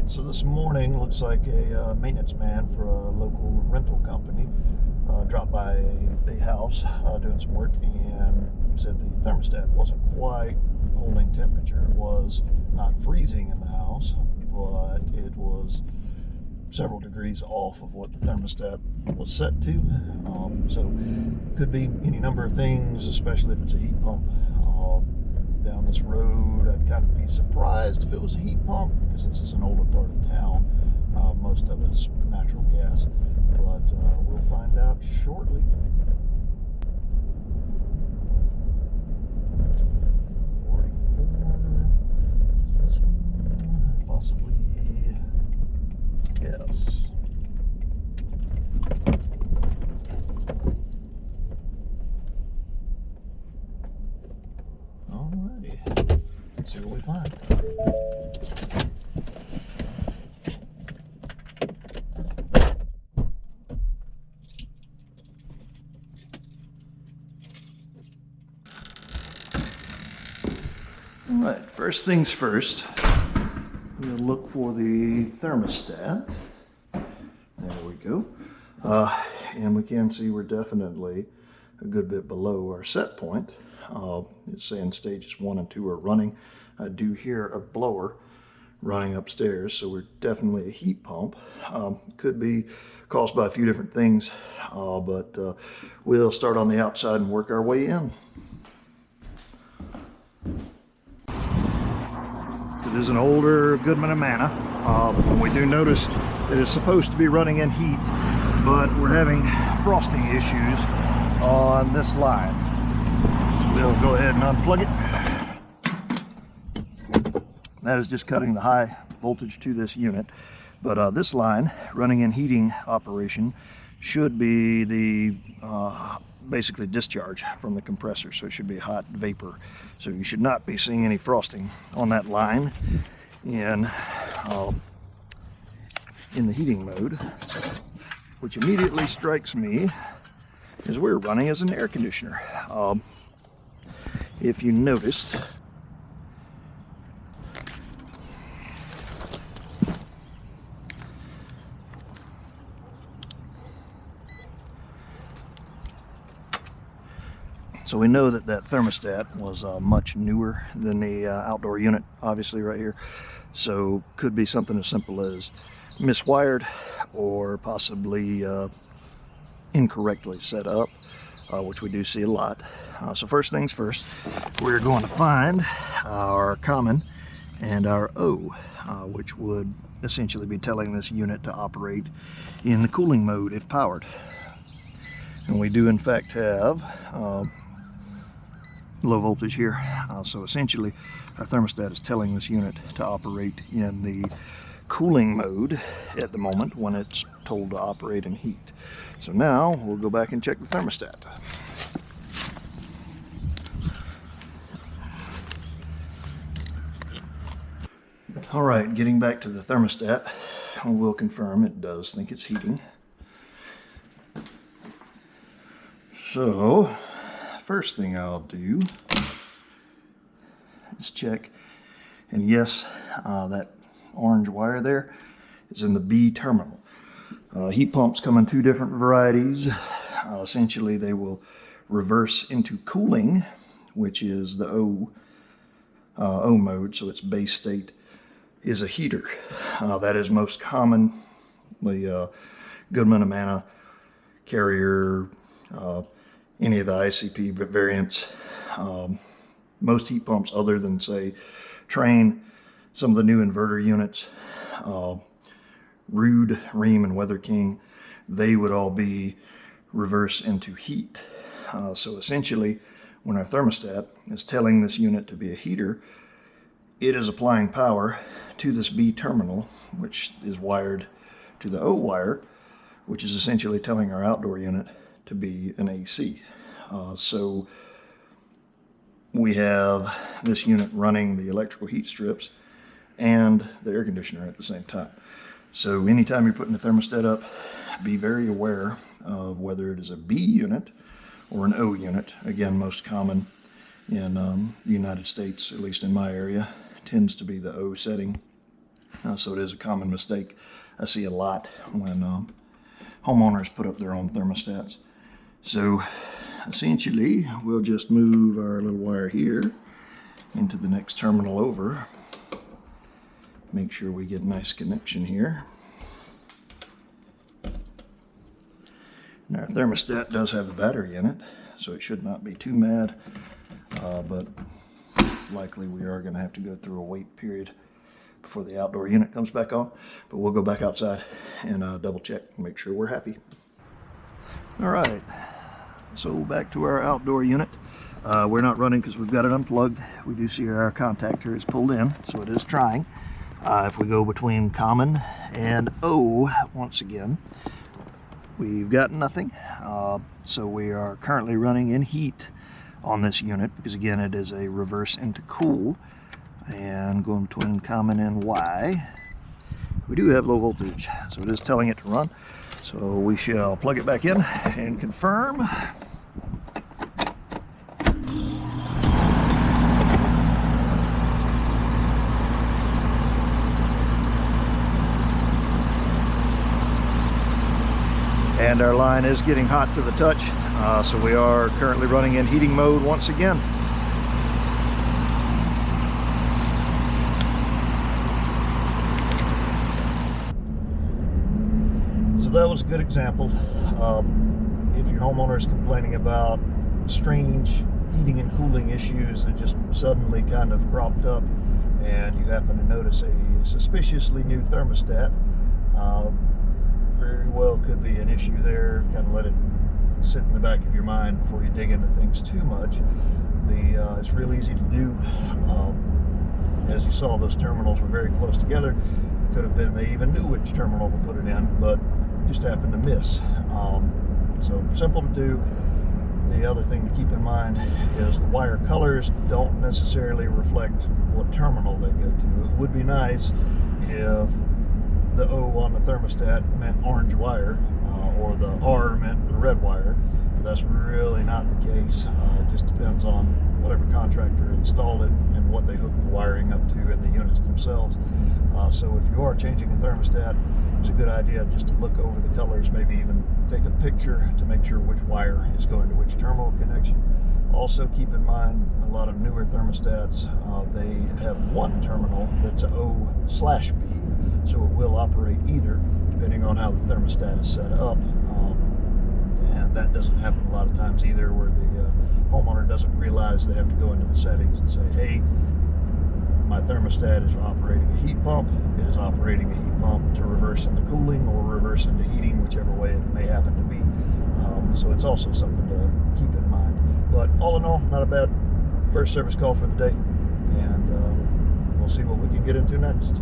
right, so this morning looks like a maintenance man for a local rental company dropped by a house doing some work and said the thermostat wasn't quite holding temperature. It was not freezing in the house, but it was several degrees off of what the thermostat was set to. So could be any number of things, especially if it's a heat pump. Down this road, I'd kind of be surprised if it was a heat pump because this is an older part of town. Most of it's natural gas, but we'll find out shortly. 44. This one, possibly. Yes. Alrighty. Let's see what we find. Alright, first things first. We'll look for the thermostat. There we go. And we can see we're definitely a good bit below our set point. It's saying stages 1 and 2 are running. I do hear a blower running upstairs, so we're definitely a heat pump. Could be caused by a few different things, but we'll start on the outside and work our way in. It is an older Goodman & Manna. We do notice that it's supposed to be running in heat, but we're having frosting issues on this line. We'll go ahead and unplug it. That is just cutting the high voltage to this unit. But this line running in heating operation should be the basically discharge from the compressor. So it should be hot vapor. So you should not be seeing any frosting on that line in the heating mode, which immediately strikes me as we're running as an air conditioner. If you noticed, so we know that that thermostat was much newer than the outdoor unit, obviously right here. So could be something as simple as miswired or possibly incorrectly set up, which we do see a lot. So first things first, we're going to find our common and our O, which would essentially be telling this unit to operate in the cooling mode if powered. And we do in fact have low voltage here. So essentially our thermostat is telling this unit to operate in the cooling mode at the moment when it's told to operate in heat. So now we'll go back and check the thermostat. All right, getting back to the thermostat, we'll confirm it does think it's heating. So, first thing I'll do is check, and yes, that orange wire there is in the B terminal. Heat pumps come in two different varieties. Essentially, they will reverse into cooling, which is the O mode, so its base state is a heater. That is most commonly Goodman & Manna, Carrier, any of the ICP variants. Most heat pumps other than, say, Train, some of the new inverter units, Rude, Rheem, and Weather King, they would all be reverse into heat. So essentially, when our thermostat is telling this unit to be a heater, it is applying power to this B terminal, which is wired to the O wire, which is essentially telling our outdoor unit to be an AC. So we have this unit running the electrical heat strips and the air conditioner at the same time. So anytime you're putting the thermostat up, be very aware of whether it is a B unit or an O unit. Again, most common in the United States, at least in my area, tends to be the O setting. So it is a common mistake I see a lot when homeowners put up their own thermostats. So essentially, we'll just move our little wire here into the next terminal over. Make sure we get a nice connection here. And our thermostat does have a battery in it, so it should not be too mad, but likely we are going to have to go through a wait period before the outdoor unit comes back on. But we'll go back outside and double check and make sure we're happy. All right, so back to our outdoor unit. We're not running because we've got it unplugged. We do see our contactor is pulled in, so it is trying. If we go between common and O once again, we've got nothing. So we are currently running in heat on this unit because again it is a reverse into cool. And going between common and Y, we do have low voltage, so it is telling it to run. So we shall plug it back in and confirm. And our line is getting hot to the touch, so we are currently running in heating mode once again. So that was a good example. If your homeowner is complaining about strange heating and cooling issues that just suddenly kind of cropped up, and you happen to notice a suspiciously new thermostat, very well could be an issue there. Kind of let it sit in the back of your mind before you dig into things too much. It's real easy to do. As you saw, those terminals were very close together. Could have been they even knew which terminal to put it in, but just happened to miss. So simple to do. The other thing to keep in mind is the wire colors don't necessarily reflect what terminal they go to. It would be nice if the O on the thermostat meant orange wire, or the R meant the red wire. But that's really not the case. It just depends on whatever contractor installed it and what they hooked the wiring up to in the units themselves. So if you are changing a thermostat, it's a good idea just to look over the colors, maybe even take a picture to make sure which wire is going to which terminal connection. Also keep in mind, a lot of newer thermostats, they have one terminal that's O/B, so it will operate either, depending on how the thermostat is set up. And that doesn't happen a lot of times either, where the homeowner doesn't realize they have to go into the settings and say, hey, my thermostat is operating a heat pump. It is operating a heat pump to reverse into cooling or reverse into heating, whichever way it may happen to be. So it's also something to keep in mind. But all in all, not a bad first service call for the day. And we'll see what we can get into next.